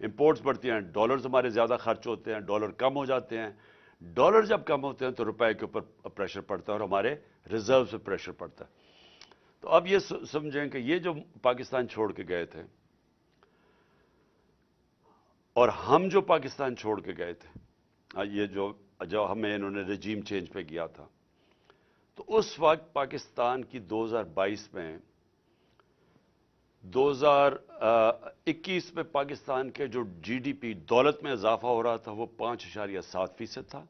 Imports بڑھتی ہیں dollars ہمارے زیادہ خرچ ہوتے ہیں, ڈالر کم ہو جاتے ہیں. ڈالر جب کم ہوتے ہیں تو روپے کے اوپر پریشر پڑتا ہے اور ہمارے ریزرو پہ پریشر پڑتا ہے. تو اب یہ سمجھیں کہ یہ جو پاکستان چھوڑ کے گئے تھے اور ہم جو پاکستان چھوڑ کے گئے تھے, یہ جو ہمیں انہوں نے رجیم چینج پہ کیا تھا, تو اس وقت پاکستان کی 2022 میں 2021 میں پاکستان کے جو جی ڈی پی دولت میں اضافہ ہو رہا تھا وہ 5.7% تھا,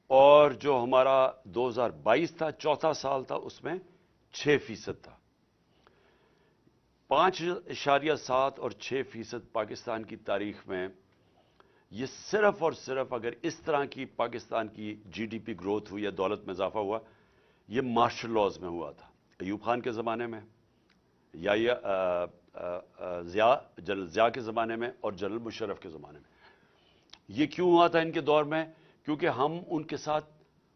اور جو ہمارا 2022 تھا چوتھا سال تھا اس میں 6% تھا. 5.7 اور 6% پاکستان کی تاریخ میں یہ صرف اور صرف اگر اس طرح کی پاکستان کی جی ڈی پی گروتھ ہوئی یا دولت میں اضافہ ہوا, یہ مارشل لاز میں ہوا تھا, ایوب خان کے زمانے میں یا جنرل ضیاء کے زمانے میں اور جنرل مشرف کے زمانے میں. یہ کیوں ہوا تھا ان کے دور میں؟ کیونکہ ہم ان کے ساتھ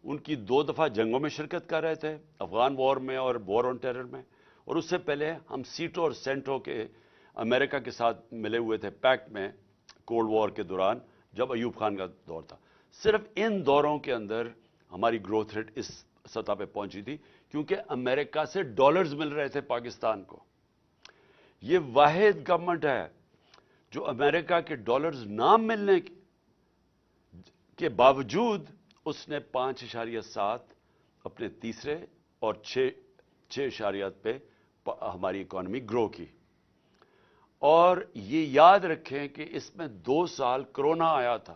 ان کی 2 دفعہ جنگوں میں شرکت کر رہے تھے, افغان وار میں اور وار آن ٹیرر میں, اور اس سے پہلے ہم سیٹو اور سینٹو کے امریکہ کے ساتھ ملے ہوئے تھے پیکٹ میں کولڈ وار کے دوران جب ایوب خان کا دور تھا. صرف ان دوروں کے اندر ہماری گروتھ ریٹ اس سطح پہ پہنچی تھی کیونکہ امریکہ سے ڈالرز مل رہے تھے پاکستان کو. یہ واحد گورنمنٹ ہے جو امریکہ کے ڈالرز نہ ملنے کے باوجود اس نے 5.7 اپنے تیسرے اور 6.8 پہ ہماری اکانومی گرو کی. اور یہ یاد رکھیں کہ اس میں 2 سال کرونا آیا تھا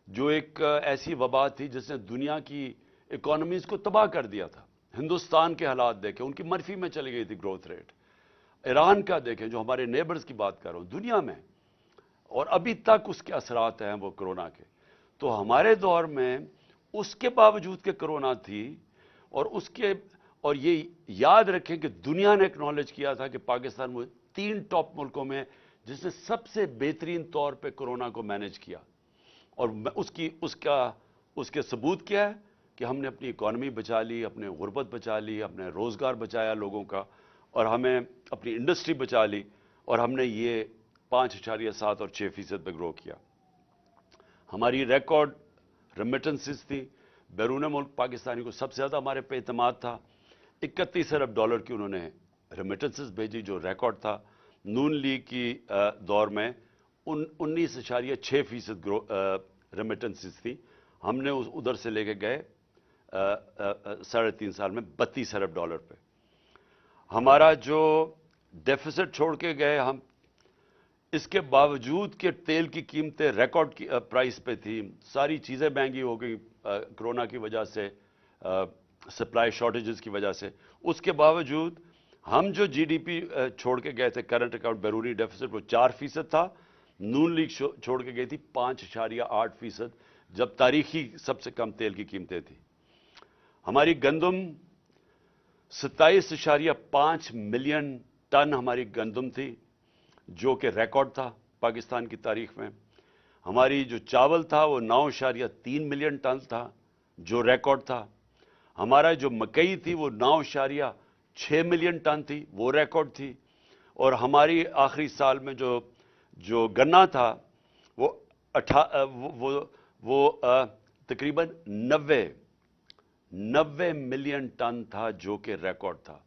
جو ایک ایسی وبا تھی جس نے دنیا کی اکانومیز کو تباہ کر دیا تھا. ہندوستان کے حالات دیکھیں, ان کی منفی میں چلی گئی تھی گروتھ ریٹ. ایران کا دیکھیں جو ہمارے نیبرز کی بات کر رہا ہوں دنیا میں, اور ابھی تک اس کے اثرات ہیں وہ کرونا کے. تو ہمارے دور میں اس کے باوجود کہ کرونا تھی اور یہ یاد رکھیں کہ دنیا نے اکنالج کیا تھا کہ پاکستان وہ 3 ٹاپ ملکوں میں جس نے سب سے بہترین طور پہ کرونا کو مینج کیا, اور اس کے ثبوت کیا ہے کہ ہم نے اپنی اکانومی بچا لی, اپنے غربت بچا لی, اپنے روزگار بچایا لوگوں کا, اور ہمیں اپنی انڈسٹری بچا لی, اور ہم نے یہ 5.7 اور 6% پہ گرو کیا. ہماری ریکارڈ ریمیٹنسز تھی, بیرون ملک پاکستانی کو سب سے زیادہ ہمارے پہ اعتماد تھا. 31 ارب ڈالر کی انہوں نے ریمیٹنسز بھیجی جو ریکارڈ تھا. نون لیگ کی دور میں 19.6% ریمیٹنسز تھی, ہم نے ادھر سے لے کے گئے 3.5 سال میں 32 ارب ڈالر پہ. ہمارا جو ڈیفیسٹ چھوڑ کے گئے ہم, اس کے باوجود کہ تیل کی قیمتیں ریکارڈ کی پرائس پہ تھی, ساری چیزیں مہنگی ہو گئی کرونا کی وجہ سے, سپلائی شارٹیجز کی وجہ سے, اس کے باوجود ہم جو جی ڈی پی چھوڑ کے گئے تھے کرنٹ اکاؤنٹ بیرونی ڈیفیسٹ وہ 4% تھا. نون لیگ چھوڑ کے گئی تھی 5.8% جب تاریخی سب سے کم تیل کی قیمتیں تھیں. ہماری گندم 27.5 ملین ٹن ہماری گندم تھی جو کہ ریکارڈ تھا پاکستان کی تاریخ میں. ہماری جو چاول تھا وہ 9.3 ملین ٹن تھا جو ریکارڈ تھا. ہمارا جو مکئی تھی وہ 9.6 ملین ٹن تھی, وہ ریکارڈ تھی. اور ہماری آخری سال میں جو گنا تھا وہ تقریباً 90 ملین ٹن تھا جو کہ ریکارڈ تھا.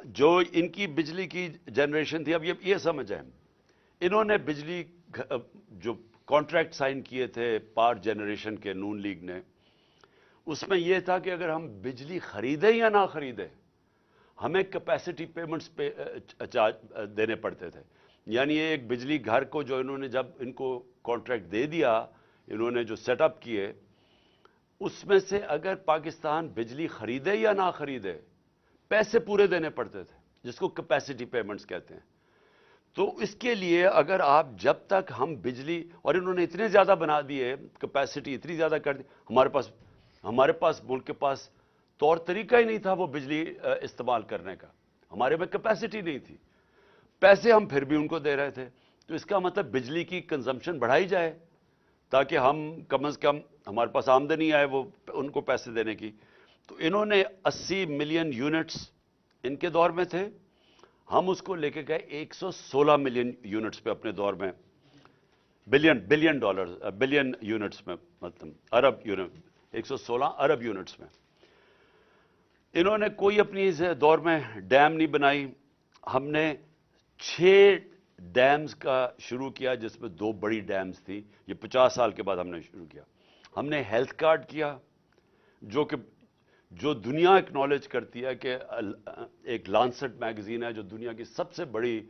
جو ان کی بجلی کی جنریشن تھی, اب یہ سمجھیں انہوں نے بجلی جو کانٹریکٹ سائن کیے تھے پاور جنریشن کے نون لیگ نے, اس میں یہ تھا کہ اگر ہم بجلی خریدیں یا نہ خریدیں ہمیں کیپیسٹی پیمنٹس پہ دینے پڑتے تھے. یعنی ایک بجلی گھر کو جو انہوں نے جب ان کو کانٹریکٹ دے دیا, انہوں نے جو سیٹ اپ کیے, اس میں سے اگر پاکستان بجلی خریدے یا نہ خریدے پیسے پورے دینے پڑتے تھے جس کو کیپیسٹی پیمنٹس کہتے ہیں. تو اس کے لیے اگر آپ جب تک ہم بجلی, اور انہوں نے اتنے زیادہ بنا دیے, کیپیسٹی اتنی زیادہ کر دی, ہمارے پاس ملک کے پاس طور طریقہ ہی نہیں تھا وہ بجلی استعمال کرنے کا, ہمارے میں کیپیسٹی نہیں تھی, پیسے ہم پھر بھی ان کو دے رہے تھے. تو اس کا مطلب بجلی کی کنزمپشن بڑھائی جائے تاکہ ہم کم از کم ہمارے پاس آمدنی آئے وہ ان کو پیسے دینے کی. تو انہوں نے 80 ملین یونٹس ان کے دور میں تھے, ہم اس کو لے کے گئے 116 ملین یونٹس پہ اپنے دور میں، بلین ڈالر، بلین یونٹس میں، مطلب ارب یونٹ، 116 ارب یونٹس میں۔ انہوں نے کوئی اپنی اس دور میں ڈیم نہیں بنائی۔ ہم نے 6 ڈیمز کا شروع کیا، جس میں 2 بڑی ڈیمز تھی، یہ 50 سال کے بعد ہم نے شروع کیا۔ ہم نے ہیلتھ کارڈ کیا، جو دنیا اکنالج کرتی ہے کہ ایک لانسٹ میگزین ہے جو دنیا کی سب سے بڑی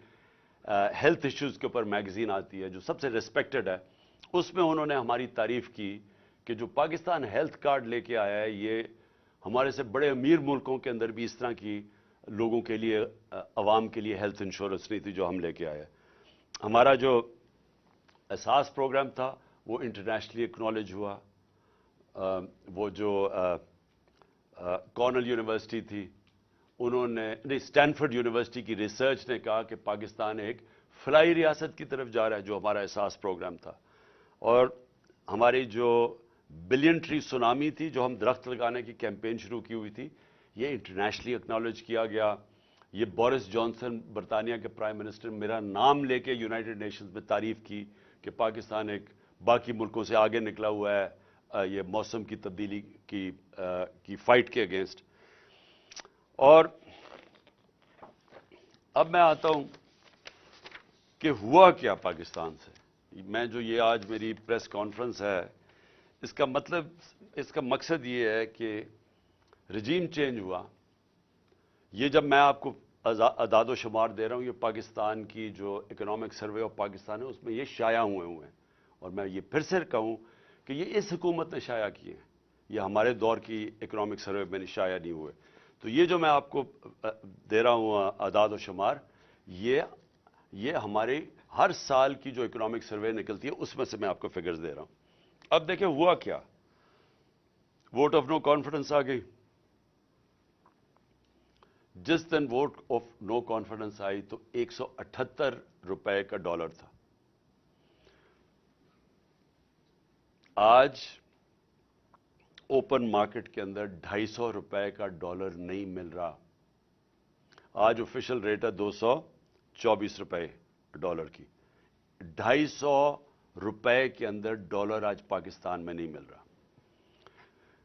ہیلتھ ایشوز کے اوپر میگزین آتی ہے، جو سب سے ریسپیکٹڈ ہے، اس میں انہوں نے ہماری تعریف کی کہ جو پاکستان ہیلتھ کارڈ لے کے آیا ہے، یہ ہمارے سے بڑے امیر ملکوں کے اندر بھی اس طرح کی لوگوں کے لیے، عوام کے لیے ہیلتھ انشورنس نہیں تھی جو ہم لے کے آئے۔ ہمارا جو اساس پروگرام تھا وہ انٹرنیشنلی اکنالج ہوا۔ وہ جو کارنل یونیورسٹی تھی، انہوں نے اسٹینفورڈ یونیورسٹی کی ریسرچ نے کہا کہ پاکستان ایک فلاحی ریاست کی طرف جا رہا ہے، جو ہمارا اساس پروگرام تھا۔ اور ہماری جو بلین ٹری سونامی تھی، جو ہم درخت لگانے کی کیمپین شروع کی ہوئی تھی، یہ انٹرنیشنلی اکنالج کیا گیا۔ یہ بورس جانسن، برطانیہ کے پرائم منسٹر، میرا نام لے کے یونائٹڈ نیشنز میں تعریف کی کہ پاکستان ایک باقی ملکوں سے آگے نکلا ہوا ہے یہ موسم کی تبدیلی کی فائٹ کے اگینسٹ۔ اور اب میں آتا ہوں کہ ہوا کیا پاکستان سے۔ میں جو یہ آج میری پریس کانفرنس ہے، اس کا مقصد یہ ہے کہ رجیم چینج ہوا۔ یہ جب میں آپ کو اعداد و شمار دے رہا ہوں، یہ پاکستان کی جو اکنامک سروے آف پاکستان ہے، اس میں یہ شائع ہوئے ہیں، اور میں یہ پھر سے کہوں کہ یہ اس حکومت نے شائع کیے ہیں، یہ ہمارے دور کی اکنامک سروے میں شائع نہیں ہوئے۔ تو یہ جو میں آپ کو دے رہا ہوں اعداد و شمار، یہ ہمارے ہر سال کی جو اکنامک سروے نکلتی ہے اس میں سے میں آپ کو فگرز دے رہا ہوں۔ اب دیکھیں ہوا کیا، ووٹ آف نو کانفیڈنس آ گئی۔ جس دن ووٹ آف نو کانفیڈنس آئی تو 178 روپے کا ڈالر تھا۔ آج اوپن مارکیٹ کے اندر 250 روپے کا ڈالر نہیں مل رہا۔ آج آفیشل ریٹ ہے 224 روپے ڈالر کی۔ 250 روپے کے اندر ڈالر آج پاکستان میں نہیں مل رہا۔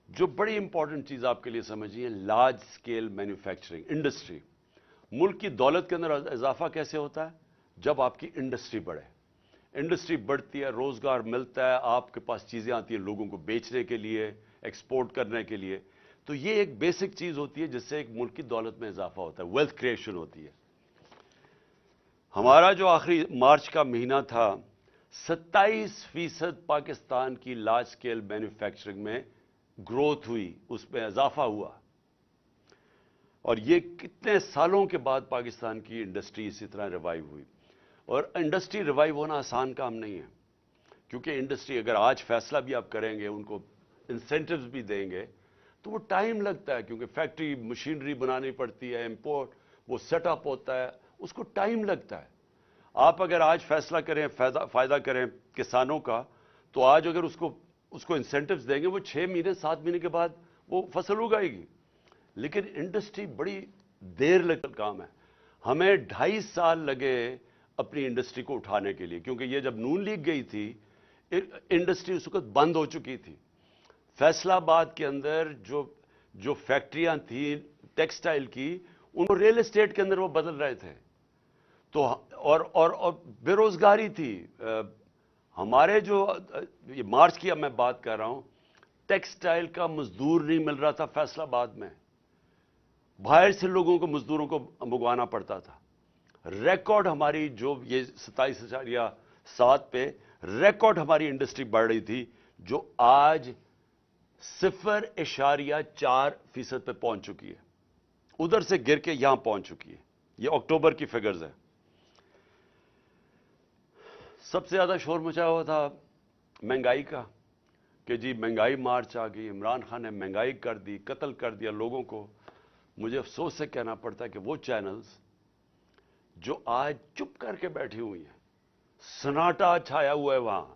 جو بڑی امپورٹنٹ چیز آپ کے لیے سمجھیے، لارج سکیل مینوفیکچرنگ انڈسٹری۔ ملک کی دولت کے اندر اضافہ کیسے ہوتا ہے؟ جب آپ کی انڈسٹری بڑھے۔ انڈسٹری بڑھتی ہے، روزگار ملتا ہے، آپ کے پاس چیزیں آتی ہیں لوگوں کو بیچنے کے لیے، ایکسپورٹ کرنے کے لیے۔ تو یہ ایک بیسک چیز ہوتی ہے جس سے ایک ملک کی دولت میں اضافہ ہوتا ہے، ویلتھ کریشن ہوتی ہے۔ ہمارا جو آخری مارچ کا مہینہ تھا، 27% پاکستان کی لارج سکیل مینوفیکچرنگ میں گروتھ ہوئی، اس میں اضافہ ہوا۔ اور یہ کتنے سالوں کے بعد پاکستان کی انڈسٹری اسی طرح ریوائیو ہوئی۔ اور انڈسٹری ریوائیو ہونا آسان کام نہیں ہے، کیونکہ انڈسٹری اگر آج فیصلہ بھی آپ کریں گے، ان کو انسینٹیوز بھی دیں گے، تو وہ ٹائم لگتا ہے، کیونکہ فیکٹری مشینری بنانی پڑتی ہے، امپورٹ، وہ سیٹ اپ ہوتا ہے، اس کو ٹائم لگتا ہے۔ آپ اگر آج فیصلہ کریں، فائدہ کریں کسانوں کا، تو آج اگر اس کو انسینٹیوز دیں گے، وہ 6 مہینے 7 مہینے کے بعد وہ فصل اگائے گی۔ لیکن انڈسٹری بڑی دیر لگتا کام ہے۔ ہمیں 2.5 سال لگے اپنی انڈسٹری کو اٹھانے کے لیے، کیونکہ یہ جب نون لیگ گئی تھی، انڈسٹری اس وقت بند ہو چکی تھی۔ فیصل آباد کے اندر جو فیکٹریاں تھیں ٹیکسٹائل کی، ان کو ریل اسٹیٹ کے اندر وہ بدل رہے تھے، تو اور بے روزگاری تھی۔ ہمارے جو یہ مارچ کی اب میں بات کر رہا ہوں، ٹیکسٹائل کا مزدور نہیں مل رہا تھا فیصل آباد میں، باہر سے لوگوں کو مزدوروں کو منگوانا پڑتا تھا۔ ریکارڈ ہماری جو یہ 27.7 پہ ریکارڈ ہماری انڈسٹری بڑھ رہی تھی، جو آج 0.4% پہ پہنچ چکی ہے، ادھر سے گر کے یہاں پہنچ چکی ہے۔ یہ اکتوبر کی فگرز ہے۔ سب سے زیادہ شور مچایا ہوا تھا مہنگائی کا، کہ جی مہنگائی مارچ آ گئی، عمران خان نے مہنگائی کر دی، قتل کر دیا لوگوں کو۔ مجھے افسوس سے کہنا پڑتا ہے کہ وہ چینلز جو آج چپ کر کے بیٹھی ہوئی ہیں، سناٹا چھایا ہوا ہے وہاں،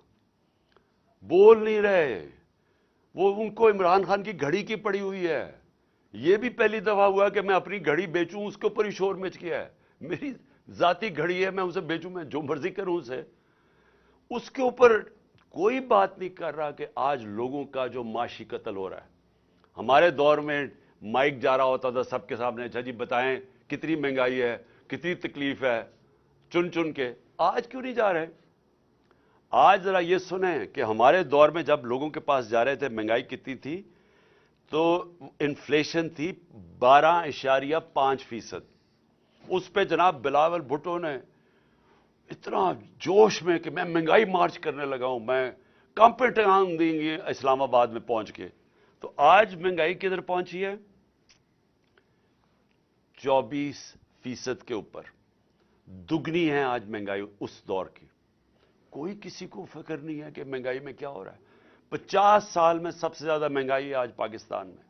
بول نہیں رہے، وہ ان کو عمران خان کی گھڑی کی پڑی ہوئی ہے۔ یہ بھی پہلی دفعہ ہوا کہ میں اپنی گھڑی بیچوں، اس کے اوپر ہی شور مچ گیا ہے۔ میری ذاتی گھڑی ہے, میں اسے بیچوں, میں جو مرضی کروں اسے. اس کے اوپر کوئی بات نہیں کر رہا کہ آج لوگوں کا جو معاشی قتل ہو رہا ہے. ہمارے دور میں مائک جا رہا ہوتا تھا سب کے سامنے, اچھا جی بتائیں کتنی مہنگائی ہے, کتنی تکلیف ہے, چن چن کے. آج کیوں نہیں جا رہے؟ آج ذرا یہ سنیں کہ ہمارے دور میں جب لوگوں کے پاس جا رہے تھے مہنگائی کتنی تھی, تو انفلیشن تھی 12.5%. اس پہ جناب بلاول بھٹو نے اتنا جوش میں کہ میں مہنگائی مارچ کرنے لگا ہوں, میں کانپے ٹنگ دیں گے اسلام آباد میں پہنچ کے. تو آج مہنگائی کدھر پہنچی ہے؟ 24% کے اوپر. دگنی ہے آج مہنگائی اس دور کی. کوئی کسی کو فکر نہیں ہے کہ مہنگائی میں کیا ہو رہا ہے. 50 سال میں سب سے زیادہ مہنگائی ہے آج پاکستان میں.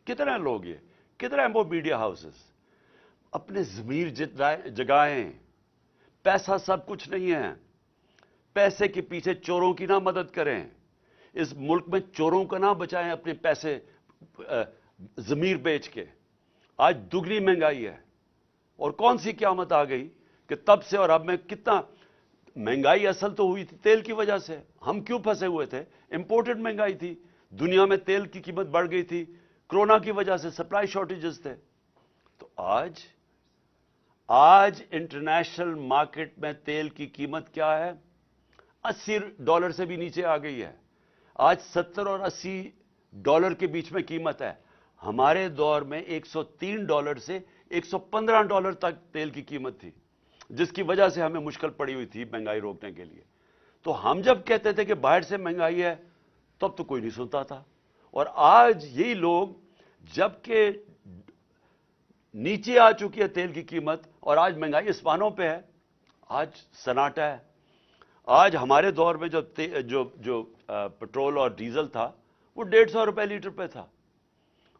کتنے لوگ یہ, کتنے وہ میڈیا ہاؤسز اپنے ضمیر جگائیں. پیسہ سب کچھ نہیں ہے. پیسے کے پیچھے چوروں کی نہ مدد کریں. اس ملک میں چوروں کا نہ بچائیں اپنے پیسے ضمیر بیچ کے. آج دگنی مہنگائی ہے. اور کون سی قیامت آ گئی کہ تب سے اور اب میں کتنا مہنگائی اصل تو ہوئی تھی تیل کی وجہ سے. ہم کیوں پھنسے ہوئے تھے؟ امپورٹڈ مہنگائی تھی. دنیا میں تیل کی قیمت بڑھ گئی تھی, کرونا کی وجہ سے سپلائی شارٹیجز تھے. تو آج انٹرنیشنل مارکیٹ میں تیل کی قیمت کیا ہے؟ $80 سے بھی نیچے آ گئی ہے. آج $70 اور $80 کے بیچ میں قیمت ہے. ہمارے دور میں $103 سے $115 تک تیل کی قیمت تھی, جس کی وجہ سے ہمیں مشکل پڑی ہوئی تھی مہنگائی روکنے کے لیے. تو ہم جب کہتے تھے کہ باہر سے مہنگائی ہے تب تو کوئی نہیں سنتا تھا. اور آج یہی لوگ جب کہ نیچے آ چکی ہے تیل کی قیمت اور آج مہنگائی اسمانوں پہ ہے, آج سناٹا ہے. آج ہمارے دور میں جو پٹرول اور ڈیزل تھا وہ $150 لیٹر پہ تھا.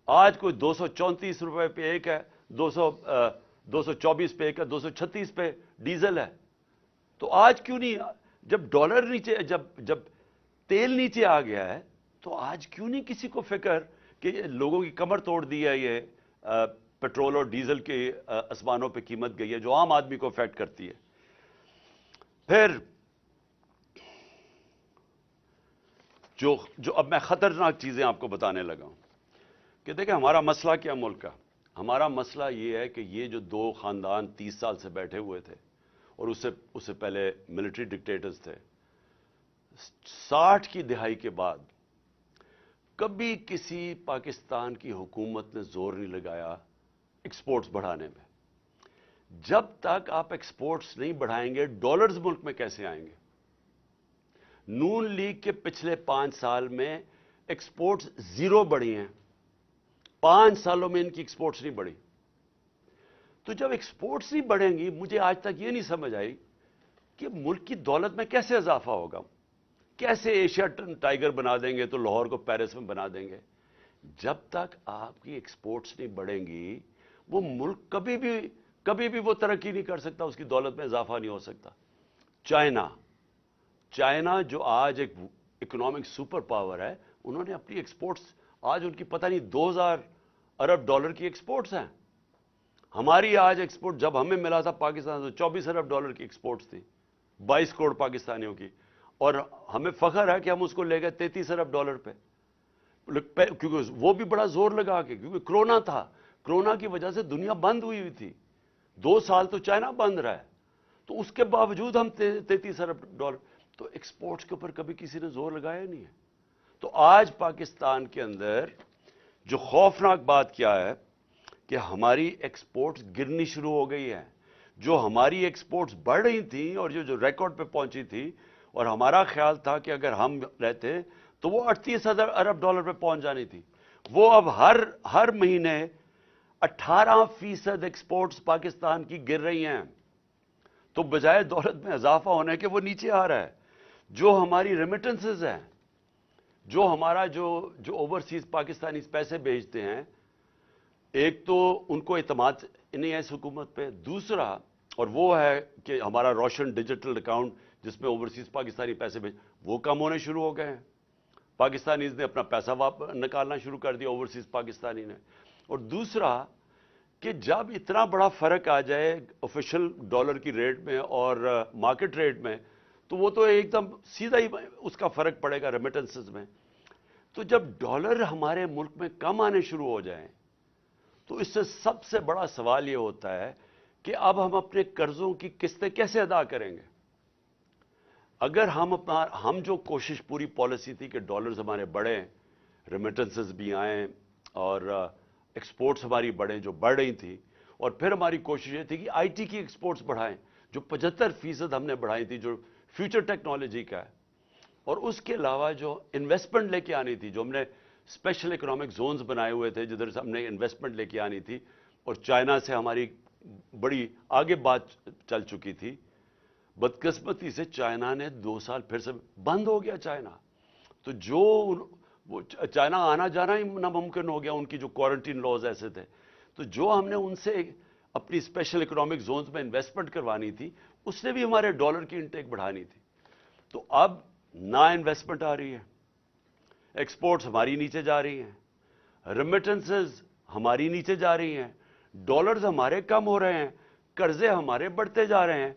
آج کوئی $234 پہ ایک ہے, 224 پہ ایک ہے, 236 پہ ڈیزل ہے. تو آج کیوں نہیں, جب ڈالر نیچے, جب تیل نیچے آ گیا ہے تو آج کیوں نہیں کسی کو فکر کہ لوگوں کی کمر توڑ دی ہے یہ پٹرول اور ڈیزل کے اسمانوں پہ قیمت گئی ہے جو عام آدمی کو افیکٹ کرتی ہے. پھر جو اب میں خطرناک چیزیں آپ کو بتانے لگا ہوں کہ دیکھیں ہمارا مسئلہ کیا ملک کا. ہمارا مسئلہ یہ ہے کہ یہ جو 2 خاندان 30 سال سے بیٹھے ہوئے تھے اور اس سے پہلے ملٹری ڈکٹیٹرز تھے, 60 کی دہائی کے بعد کبھی کسی پاکستان کی حکومت نے زور نہیں لگایا ایکسپورٹس بڑھانے میں. جب تک آپ ایکسپورٹس نہیں بڑھائیں گے ڈالرز ملک میں کیسے آئیں گے؟ نون لیگ کے پچھلے 5 سال میں ایکسپورٹس 0 بڑھی ہیں. 5 سالوں میں ان کی ایکسپورٹس نہیں بڑھی. تو جب ایکسپورٹس نہیں بڑھیں گی, مجھے آج تک یہ نہیں سمجھ آئی کہ ملک کی دولت میں کیسے اضافہ ہوگا. کیسے ایشیا ٹائیگر بنا دیں گے تو لاہور کو پیرس میں بنا دیں گے. جب تک آپ کی ایکسپورٹس نہیں بڑھیں گی وہ ملک کبھی بھی وہ ترقی نہیں کر سکتا, اس کی دولت میں اضافہ نہیں ہو سکتا. چائنا جو آج ایک اکنامک سپر پاور ہے, انہوں نے اپنی ایکسپورٹس, آج ان کی پتہ نہیں $2,000 ارب کی ایکسپورٹس ہیں. ہماری آج ایکسپورٹ جب ہمیں ملا تھا پاکستان تو $24 ارب کی ایکسپورٹس تھی 22 کروڑ پاکستانیوں کی, اور ہمیں فخر ہے کہ ہم اس کو لے گئے $33 ارب پہ, کیونکہ وہ بھی بڑا زور لگا کے, کیونکہ کرونا تھا. کرونا کی وجہ سے دنیا بند ہوئی تھی, 2 سال تو چائنا بند رہا ہے, تو اس کے باوجود ہم $33 ارب. تو ایکسپورٹس کے اوپر کبھی کسی نے زور لگایا نہیں ہے. تو آج پاکستان کے اندر جو خوفناک بات کیا ہے کہ ہماری ایکسپورٹس گرنی شروع ہو گئی ہے. جو ہماری ایکسپورٹس بڑھ رہی تھیں اور جو ریکارڈ پہ پہنچی تھی, اور ہمارا خیال تھا کہ اگر ہم رہتے تو وہ $38 ارب پہ پہنچ جانی تھی, وہ اب ہر مہینے 18% ایکسپورٹس پاکستان کی گر رہی ہیں. تو بجائے دولت میں اضافہ ہونے کے وہ نیچے آ رہا ہے. جو ہماری ریمیٹنسز ہیں, جو ہمارا جو اوورسیز پاکستانی پیسے بھیجتے ہیں, ایک تو ان کو اعتماد نہیں ہے اس حکومت پہ, دوسرا اور وہ ہے کہ ہمارا روشن ڈیجیٹل اکاؤنٹ جس میں اوورسیز پاکستانی پیسے وہ کم ہونے شروع ہو گئے ہیں. پاکستانیز نے اپنا پیسہ نکالنا شروع کر دیا اوورسیز پاکستانی نے. اور دوسرا کہ جب اتنا بڑا فرق آ جائے آفیشل ڈالر کی ریٹ میں اور مارکیٹ ریٹ میں، تو وہ تو ایک دم سیدھا ہی اس کا فرق پڑے گا ریمیٹنسز میں. تو جب ڈالر ہمارے ملک میں کم آنے شروع ہو جائیں تو اس سے سب سے بڑا سوال یہ ہوتا ہے کہ اب ہم اپنے قرضوں کی قسطیں کیسے ادا کریں گے؟ اگر ہم جو کوشش پوری پالیسی تھی کہ ڈالرز ہمارے بڑھیں، ریمیٹنسز بھی آئیں اور ایکسپورٹس ہماری بڑھیں جو بڑھ رہی تھی، اور پھر ہماری کوشش یہ تھی کہ آئی ٹی کی ایکسپورٹس بڑھائیں جو 75% ہم نے بڑھائی تھی، جو فیوچر ٹیکنالوجی کا ہے، اور اس کے علاوہ جو انویسٹمنٹ لے کے آنی تھی، جو ہم نے اسپیشل اکنامک زونز بنائے ہوئے تھے جدھر سے ہم نے انویسٹمنٹ لے کے آنی تھی، اور چائنا سے ہماری بڑی آگے بات چل چکی تھی. بدقسمتی سے چائنا نے 2 سال پھر سے بند ہو گیا چائنا. تو جو وہ چائنا آنا جانا ہی ناممکن ہو گیا، ان کی جو کوارنٹین لاز ایسے تھے. تو جو ہم نے ان سے اپنی اسپیشل اکنامک زونز میں انویسٹمنٹ کروانی تھی، اس سے بھی ہمارے ڈالر کی انٹیک بڑھانی تھی. تو اب نہ انویسٹمنٹ آ رہی ہے، ایکسپورٹس ہماری نیچے جا رہی ہیں، ریمیٹنسز ہماری نیچے جا رہی ہیں، ڈالرز ہمارے کم ہو رہے ہیں، قرضے ہمارے بڑھتے جا رہے ہیں.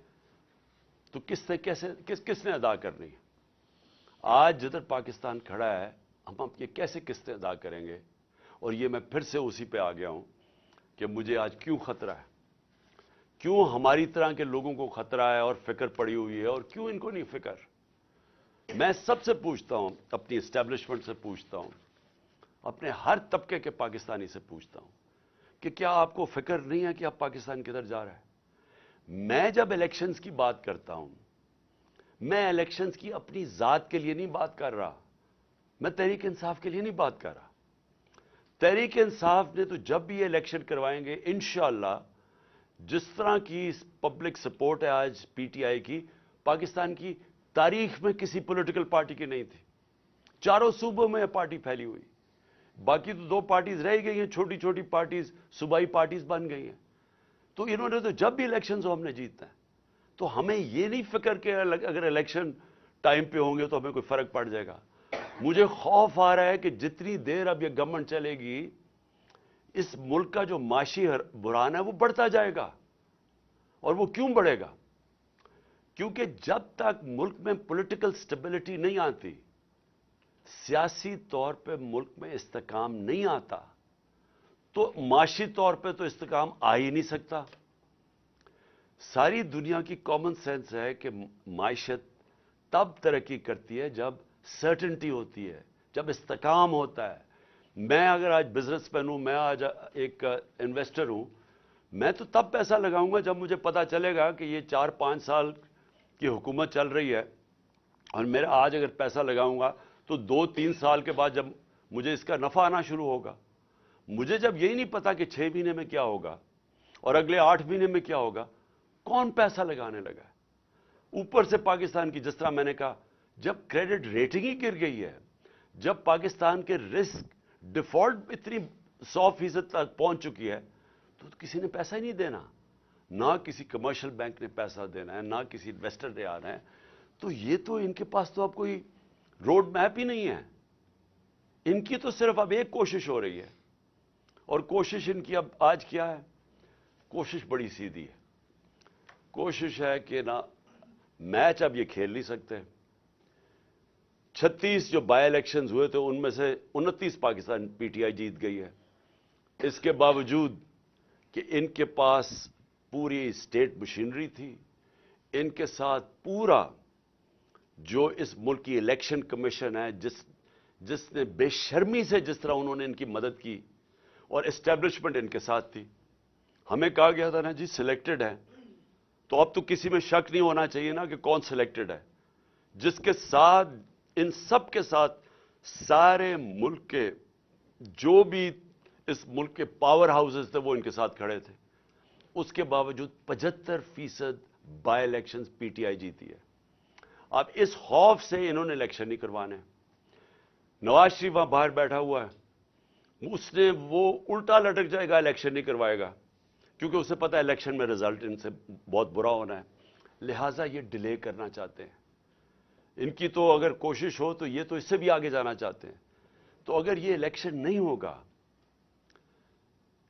تو کس نے ادا کرنی ہے؟ آج جدھر پاکستان کھڑا ہے، ہم یہ کیسے قسطیں ادا کریں گے؟ اور یہ میں پھر سے اسی پہ آ گیا ہوں کہ مجھے آج کیوں خطرہ ہے، کیوں ہماری طرح کے لوگوں کو خطرہ ہے اور فکر پڑی ہوئی ہے، اور کیوں ان کو نہیں فکر. میں سب سے پوچھتا ہوں، اپنی اسٹیبلشمنٹ سے پوچھتا ہوں، اپنے ہر طبقے کے پاکستانی سے پوچھتا ہوں کہ کیا آپ کو فکر نہیں ہے کہ اب پاکستان کدھر جا رہا ہے؟ میں جب الیکشنز کی بات کرتا ہوں، میں الیکشنز کی اپنی ذات کے لیے نہیں بات کر رہا، میں تحریک انصاف کے لیے نہیں بات کر رہا. تحریک انصاف نے تو جب بھی یہ الیکشن کروائیں گے انشاءاللہ، جس طرح کی پبلک سپورٹ ہے آج پی ٹی آئی کی، پاکستان کی تاریخ میں کسی پولیٹیکل پارٹی کی نہیں تھی. چاروں صوبوں میں پارٹی پھیلی ہوئی، باقی تو 2 پارٹیز رہ گئی ہیں، چھوٹی چھوٹی پارٹیز، صوبائی پارٹیز بن گئی ہیں. تو انہوں نے تو جب بھی الیکشنز ہو ہم نے جیتنا ہے. تو ہمیں یہ نہیں فکر کہ اگر الیکشن ٹائم پہ ہوں گے تو ہمیں کوئی فرق پڑ جائے گا. مجھے خوف آ رہا ہے کہ جتنی دیر اب یہ گورنمنٹ چلے گی، اس ملک کا جو معاشی بحران ہے وہ بڑھتا جائے گا. اور وہ کیوں بڑھے گا؟ کیونکہ جب تک ملک میں پولیٹیکل سٹیبلٹی نہیں آتی، سیاسی طور پہ ملک میں استحکام نہیں آتا، تو معاشی طور پہ تو استحکام آ ہی نہیں سکتا. ساری دنیا کی کامن سینس ہے کہ معیشت تب ترقی کرتی ہے جب سرٹنٹی ہوتی ہے، جب استحکام ہوتا ہے. میں اگر آج بزنس مین ہوں، میں آج ایک انویسٹر ہوں، میں تو تب پیسہ لگاؤں گا جب مجھے پتا چلے گا کہ یہ 4-5 سال کی حکومت چل رہی ہے، اور میرا آج اگر پیسہ لگاؤں گا تو 2-3 سال کے بعد جب مجھے اس کا نفع آنا شروع ہوگا. مجھے جب یہی نہیں پتا کہ 6 مہینے میں کیا ہوگا اور اگلے 8 مہینے میں کیا ہوگا، کون پیسہ لگانے لگا ہے؟ اوپر سے پاکستان کی، جس طرح میں نے کہا، جب کریڈٹ ریٹنگ ہی گر گئی ہے، جب پاکستان کے رسک ڈیفالٹ اتنی 100% تک پہنچ چکی ہے، تو کسی نے پیسہ ہی نہیں دینا. نہ کسی کمرشل بینک نے پیسہ دینا ہے، نہ کسی انویسٹر نے آنا ہے. تو یہ تو ان کے پاس تو اب کوئی روڈ میپ ہی نہیں ہے. ان کی تو صرف اب ایک کوشش ہو رہی ہے، اور کوشش ان کی اب آج کیا ہے؟ کوشش بڑی سیدھی ہے. کوشش ہے کہ نہ میچ اب یہ کھیل نہیں سکتے. 36 جو بائی الیکشنز ہوئے تھے ان میں سے 29 پاکستان پی ٹی آئی جیت گئی ہے. اس کے باوجود کہ ان کے پاس پوری اسٹیٹ مشینری تھی، ان کے ساتھ پورا جو اس ملک کی الیکشن کمیشن ہے، جس نے بے شرمی سے جس طرح انہوں نے ان کی مدد کی، اور اسٹیبلشمنٹ ان کے ساتھ تھی. ہمیں کہا گیا تھا نا جی سلیکٹڈ ہے، تو اب تو کسی میں شک نہیں ہونا چاہیے نا کہ کون سلیکٹڈ ہے. جس کے ساتھ، ان سب کے ساتھ، سارے ملک کے جو بھی اس ملک کے پاور ہاؤسز تھے وہ ان کے ساتھ کھڑے تھے. اس کے باوجود 75% by elections P T I جیتی ہے. اب اس خوف سے انہوں نے الیکشن نہیں کروانے. نواز شریف وہاں باہر بیٹھا ہوا ہے، اس نے وہ الٹا لٹک جائے گا، الیکشن نہیں کروائے گا، کیونکہ اسے پتا ہے الیکشن میں رزلٹ ان سے بہت برا ہونا ہے. لہٰذا یہ ڈیلے کرنا چاہتے ہیں. ان کی تو اگر کوشش ہو تو یہ تو اس سے بھی آگے جانا چاہتے ہیں. تو اگر یہ الیکشن نہیں ہوگا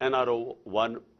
NRO 1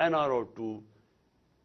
NRO 2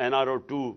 NRO 2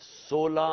16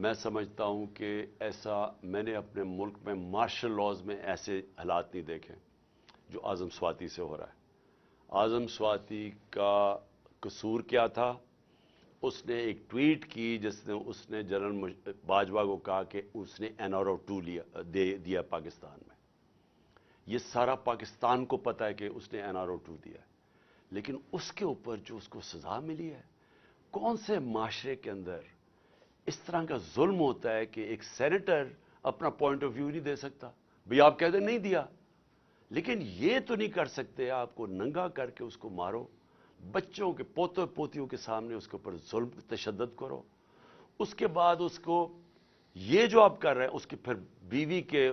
میں سمجھتا ہوں کہ ایسا میں نے اپنے ملک میں مارشل لاز میں ایسے حالات نہیں دیکھے جو اعظم سواتی سے ہو رہا ہے۔ اعظم سواتی کا قصور کیا تھا؟ اس نے ایک ٹویٹ کی جس نے اس نے جنرل باجوہ کو کہا کہ اس نے NRO 2 دیا پاکستان میں۔ یہ سارا پاکستان کو پتا ہے کہ اس نے NRO 2 دیا ہے، لیکن اس کے اوپر جو اس کو سزا ملی ہے، کون سے معاشرے کے اندر اس طرح کا ظلم ہوتا ہے کہ ایک سینیٹر اپنا پوائنٹ آف ویو نہیں دے سکتا؟ بھئی آپ کہہ دیں نہیں دیا، لیکن یہ تو نہیں کر سکتے آپ کو ننگا کر کے اس کو مارو، بچوں کے پوتوں پوتیوں کے سامنے اس کے اوپر ظلم تشدد کرو، اس کے بعد اس کو یہ جو آپ کر رہے ہیں اس کی پھر بیوی کے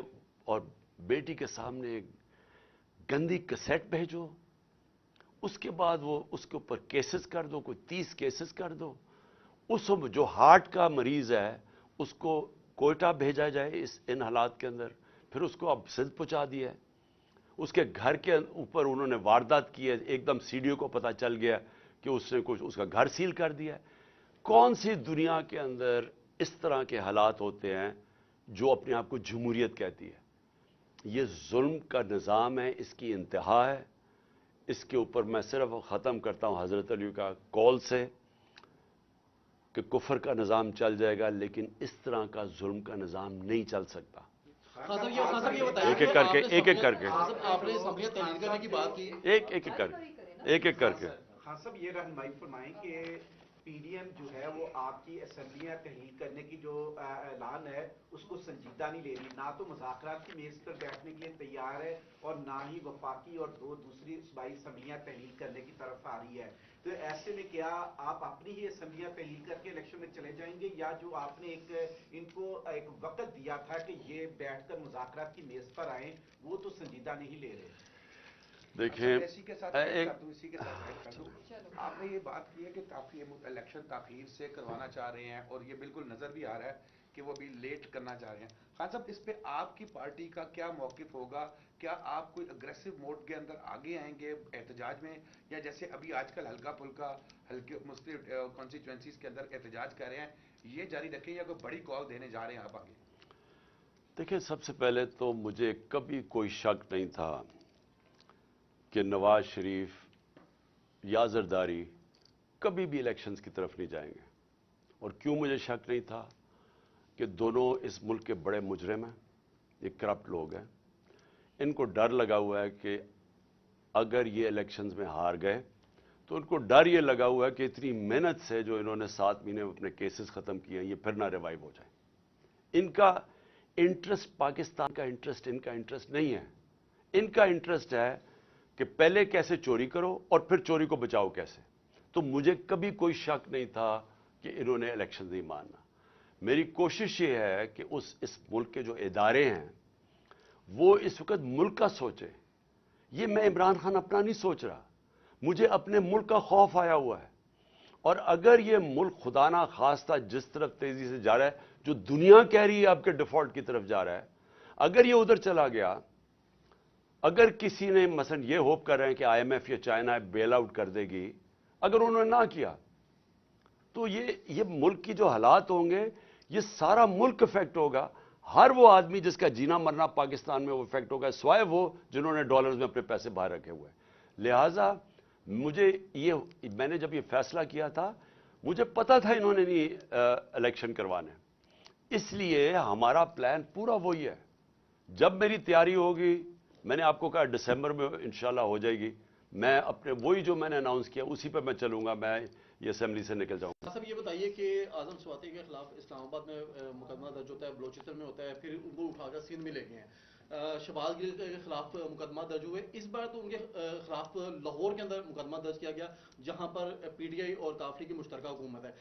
اور بیٹی کے سامنے گندی کیسٹ بھیجو، اس کے بعد وہ اس کے اوپر کیسز کر دو، کوئی 30 کیسز کر دو، اس جو ہارٹ کا مریض ہے اس کو کوئٹہ بھیجا جائے ان حالات کے اندر، پھر اس کو اب سندھ پہنچا دیا ہے، اس کے گھر کے اوپر انہوں نے واردات کی ہے، ایک دم CDO کو پتا چل گیا کہ اس نے کچھ اس کا گھر سیل کر دیا ہے۔ کون سی دنیا کے اندر اس طرح کے حالات ہوتے ہیں جو اپنے آپ کو جمہوریت کہتی ہے؟ یہ ظلم کا نظام ہے، اس کی انتہا ہے۔ اس کے اوپر میں صرف ختم کرتا ہوں حضرت علی کا قول سے کہ کفر کا نظام چل جائے گا لیکن اس طرح کا ظلم کا نظام نہیں چل سکتا۔ ایک ایک کر کے ایک ایک کر کے آپ نے اسمبلیاں تحلیل کرنے کی بات کی، ایک ایک کر کے ایک ایک کر کے خان صاحب یہ رہنمائی فرمائیں کہ PDM جو ہے وہ آپ کی اسمبلیاں تحلیل کرنے کی جو اعلان ہے اس کو سنجیدہ نہیں لے رہی، نہ تو مذاکرات کی میز پر بیٹھنے کے لیے تیار ہے اور نہ ہی وفاقی اور دوسری صوبائی اسمبلیاں تحلیل کرنے کی طرف آ رہی ہے۔ تو ایسے میں کیا آپ اپنی ہی اسمبلیاں تحلیل کر کے الیکشن میں چلے جائیں گے، یا جو آپ نے ان کو ایک وقت دیا تھا کہ یہ بیٹھ کر مذاکرات کی میز پر آئیں وہ تو سنجیدہ نہیں لے رہے؟ دیکھیں اسی کے ساتھ ایڈ کر دوں، آپ نے یہ بات کی ہے کہ کافی الیکشن تاخیر سے کروانا چاہ رہے ہیں اور یہ بالکل نظر بھی آ رہا ہے کہ وہ بھی لیٹ کرنا چاہ رہے ہیں۔ خان صاحب اس پہ آپ کی پارٹی کا کیا موقف ہوگا؟ کیا آپ کوئی اگریسو موڈ کے اندر آگے آئیں گے احتجاج میں، یا جیسے ابھی آج کل ہلکا پھلکا ہلکے مختلف کانسٹیچوئنسیز کے اندر احتجاج کر رہے ہیں، یہ جاری رکھیں یا کوئی بڑی کال دینے جا رہے ہیں آپ آگے؟ دیکھیں، سب سے پہلے تو مجھے کبھی کوئی شک نہیں تھا کہ نواز شریف یا زرداری کبھی بھی الیکشنز کی طرف نہیں جائیں گے۔ اور کیوں مجھے شک نہیں تھا؟ کہ دونوں اس ملک کے بڑے مجرم ہیں، یہ کرپٹ لوگ ہیں، ان کو ڈر لگا ہوا ہے کہ اگر یہ الیکشنز میں ہار گئے تو ان کو ڈر یہ لگا ہوا ہے کہ اتنی محنت سے جو انہوں نے 7 مہینے میں اپنے کیسز ختم کیے ہیں یہ پھر نہ ریوائیو ہو جائیں۔ ان کا انٹرسٹ پاکستان کا انٹرسٹ ان کا انٹرسٹ نہیں ہے، ان کا انٹرسٹ ہے کہ پہلے کیسے چوری کرو اور پھر چوری کو بچاؤ کیسے۔ تو مجھے کبھی کوئی شک نہیں تھا کہ انہوں نے الیکشن نہیں ماننا۔ میری کوشش یہ ہے کہ اس ملک کے جو ادارے ہیں وہ اس وقت ملک کا سوچیں۔ یہ میں عمران خان اپنا نہیں سوچ رہا، مجھے اپنے ملک کا خوف آیا ہوا ہے، اور اگر یہ ملک خدا نہ خواستہ جس طرف تیزی سے جا رہا ہے، جو دنیا کہہ رہی ہے آپ کے ڈیفالٹ کی طرف جا رہا ہے، اگر یہ ادھر چلا گیا، اگر کسی نے مثلا یہ ہوپ کر رہے ہیں کہ IMF یا چائنا بیل آؤٹ کر دے گی، اگر انہوں نے نہ کیا تو یہ ملک کی جو حالات ہوں گے یہ سارا ملک افیکٹ ہوگا۔ ہر وہ آدمی جس کا جینا مرنا پاکستان میں وہ افیکٹ ہوگا، سوائے وہ جنہوں نے ڈالرز میں اپنے پیسے باہر رکھے ہوئے ہیں۔ لہٰذا میں نے جب یہ فیصلہ کیا تھا مجھے پتا تھا انہوں نے نہیں الیکشن کروانے، اس لیے ہمارا پلان پورا وہی ہے۔ جب میری تیاری ہوگی، میں نے آپ کو کہا دسمبر میں انشاءاللہ ہو جائے گی، میں اپنے وہی جو میں نے اناؤنس کیا اسی پہ میں چلوں گا، میں یہ اسمبلی سے نکل جاؤں گا۔ صاحب یہ بتائیے کہ اعظم سواتی کے خلاف اسلام آباد میں مقدمہ درج ہوتا ہے، بلوچستان میں ہوتا ہے، پھر ان کو اٹھا کر سندھ میں لے گئے ہیں، شہباز گل کے خلاف مقدمہ درج ہوئے، اس بار تو ان کے خلاف لاہور کے اندر مقدمہ درج کیا گیا جہاں پر PTI اور کافری کی مشترکہ حکومت ہے۔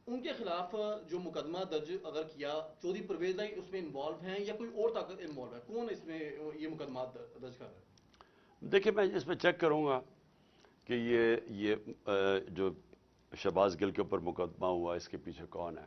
ان کے خلاف جو مقدمہ درج اگر کیا، چودھری پرویز لائی اس میں انوالو ہیں یا کوئی اور طاقت انوالو ہے؟ کون اس میں یہ مقدمات درج کر رہا ہے؟ دیکھیں، میں اس پہ چیک کروں گا کہ یہ جو شہباز گل کے اوپر مقدمہ ہوا اس کے پیچھے کون ہے۔